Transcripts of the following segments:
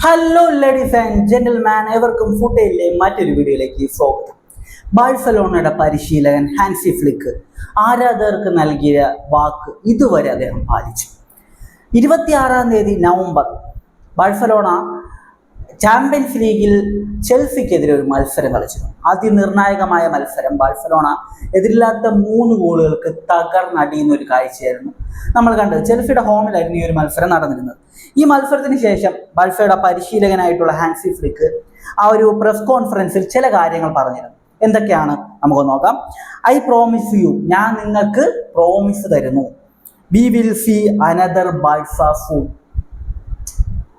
Hello ladies and gentleman, എവർക്കും ഫുട്ബോളിലെ മറ്റൊരു വീഡിയോയിലേക്ക് സ്വാഗതം. ബാഴ്സലോണയുടെ പരിശീലകൻ ഹാൻസി ഫ്ലിക്ക് ആരാധകർക്ക് നൽകിയ വാക്ക് ഇതുവരെ അദ്ദേഹം പാലിച്ചു. 26 തീയതി നവംബർ ബാഴ്സലോണ ചാമ്പ്യൻസ് ലീഗിൽ ചെൽസിക്കെതിരെ ഒരു മത്സരം കളിച്ചിരുന്നു. അതിനിർണായകമായ മത്സരം. ബാഴ്സലോണ എതിരില്ലാത്ത 3 ഗോളുകൾക്ക് തകർന്നടിയുന്ന ഒരു കാഴ്ചയായിരുന്നു നമ്മൾ കണ്ടത്. ചെൽസിയുടെ ഹോമിലായിരുന്നു ഈ ഒരു മത്സരം നടന്നിരുന്നത്. ഈ മത്സരത്തിന് ശേഷം ബാഴ്സയുടെ പരിശീലകനായിട്ടുള്ള ഹാൻസി ഫ്ലിക്ക് ആ ഒരു പ്രസ് കോൺഫറൻസിൽ ചില കാര്യങ്ങൾ പറഞ്ഞിരുന്നു. എന്തൊക്കെയാണ് നമുക്ക് നോക്കാം. ഐ പ്രോമിസ് യു, ഞാൻ നിങ്ങൾക്ക് പ്രോമിസ് തരുന്നു, we will see another Barca soon.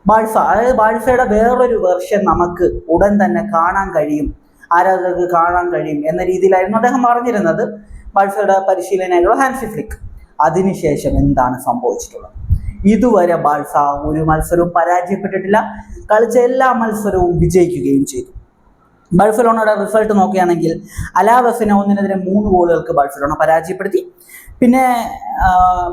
Barca, അതായത് ബാഴ്സയുടെ വേറൊരു വെർഷൻ നമുക്ക് ഉടൻ തന്നെ കാണാൻ കഴിയും, ആരാധകർക്ക് കാണാൻ കഴിയും എന്ന രീതിയിലായിരുന്നു അദ്ദേഹം പറഞ്ഞിരുന്നത്, ബാഴ്സയുടെ പരിശീലകനായിട്ടുള്ള ഹാൻസി ഫ്ലിക്ക്. അതിനുശേഷം എന്താണ് സംഭവിച്ചിട്ടുള്ളത്? ഇതുവരെ ബാഴ്സ ഒരു മത്സരവും പരാജയപ്പെട്ടിട്ടില്ല. കളിച്ച എല്ലാ മത്സരവും വിജയിക്കുകയും ചെയ്തു. ബാഴ്സലോണയുടെ റിസൾട്ട് നോക്കുകയാണെങ്കിൽ അലാവസിനെ 1-3 ഗോളുകൾക്ക് ബാഴ്സലോണ പരാജയപ്പെടുത്തി. പിന്നെ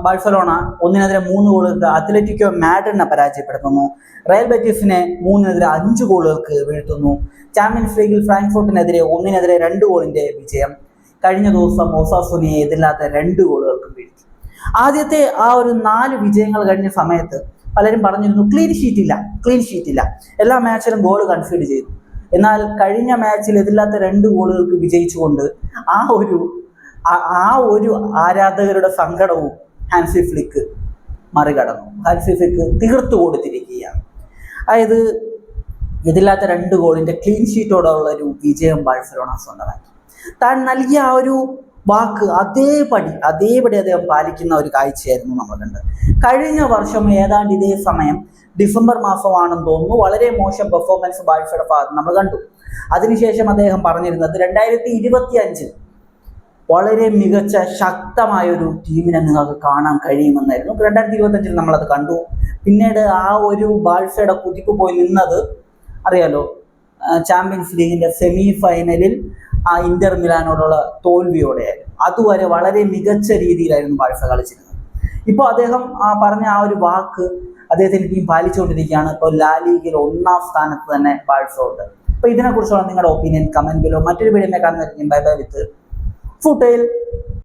ബാഴ്സലോണ 1-3 ഗോളുകൾക്ക് അത്ലറ്റിക്കോ മാഡ്രിഡിനെ പരാജയപ്പെടുത്തുന്നു. റയൽ ബെറ്റിസിനെ 3-5 ഗോളുകൾക്ക് വീഴ്ത്തുന്നു. ചാമ്പ്യൻസ് ലീഗിൽ ഫ്രാങ്ക്ഫർട്ടിനെതിരെ 1-2 ഗോളിന്റെ വിജയം. കഴിഞ്ഞ ദിവസം ഓസാസുനയെ എതിരില്ലാത്ത 2 ഗോളുകൾക്ക് വീഴ്ത്തി. ആദ്യത്തെ ആ ഒരു 4 വിജയങ്ങൾ കഴിഞ്ഞ സമയത്ത് പലരും പറഞ്ഞിരുന്നു ക്ലീൻ ഷീറ്റ് ഇല്ല, എല്ലാ മാച്ചിലും ഗോൾ കൺസീഡ് ചെയ്തു. എന്നാൽ കഴിഞ്ഞ മാച്ചിൽ എതിരില്ലാത്ത 2 ഗോളുകൾക്ക് വിജയിച്ചുകൊണ്ട് ആ ഒരു ആരാധകരുടെ സങ്കടവും ഹാൻസി ഫ്ലിക്ക് മറികടന്നു. ഹാൻസി ഫ്ലിക്ക് തീർത്തു കൊടുത്തിരിക്കുകയാണ്. അതായത് ഇതില്ലാത്ത 2 ഗോളിന്റെ ക്ലീൻ ഷീറ്റോടുള്ള ഒരു വിജയം ബാഴ്സലോണ സ്വന്തമാക്കി. താൻ നൽകിയ ആ ഒരു വാക്ക് അതേപടി അദ്ദേഹം പാലിക്കുന്ന ഒരു കാഴ്ചയായിരുന്നു നമ്മൾ കണ്ടത്. കഴിഞ്ഞ വർഷം ഏതാണ്ട് ഇതേ സമയം ഡിസംബർ മാസമാണെന്ന് തോന്നുന്നു, വളരെ മോശം പെർഫോമൻസ് ബാഴ്സയുടെ ഭാഗത്ത് നമ്മൾ കണ്ടു. അതിനുശേഷം അദ്ദേഹം പറഞ്ഞിരുന്നത് 2025 വളരെ മികച്ച ശക്തമായ ഒരു ടീമിനെ നിങ്ങൾക്ക് കാണാൻ കഴിയുമെന്നായിരുന്നു. 2025 നമ്മളത് കണ്ടു. പിന്നീട് ആ ഒരു ബാഴ്സയുടെ കുതിപ്പ് പോയി നിന്നത് അറിയാലോ, ചാമ്പ്യൻസ് ലീഗിന്റെ സെമി ഫൈനലിൽ ആ ഇന്റർ മിലാനോടുള്ള തോൽവിയോടെയായിരുന്നു. അതുവരെ വളരെ മികച്ച രീതിയിലായിരുന്നു ബാഴ്സ കളിച്ചിരുന്നത്. ഇപ്പോൾ അദ്ദേഹം പറഞ്ഞ ആ ഒരു വാക്ക് അദ്ദേഹത്തിന്റെ ടീം പാലിച്ചുകൊണ്ടിരിക്കുകയാണ്. ഇപ്പോൾ ലാ ലീഗിൽ 1ാം സ്ഥാനത്ത് തന്നെ ബാഴ്സ ഉണ്ട്. അപ്പോൾ ഇതിനെക്കുറിച്ചുള്ള നിങ്ങളുടെ ഒപ്പീനിയൻ കമന്റ് ബിലോ. മറ്റൊരു വീഡിയോ കാണുന്നതായിരിക്കും. ബൈ ബൈ വിത്ത് ഫുട്ബോൾ.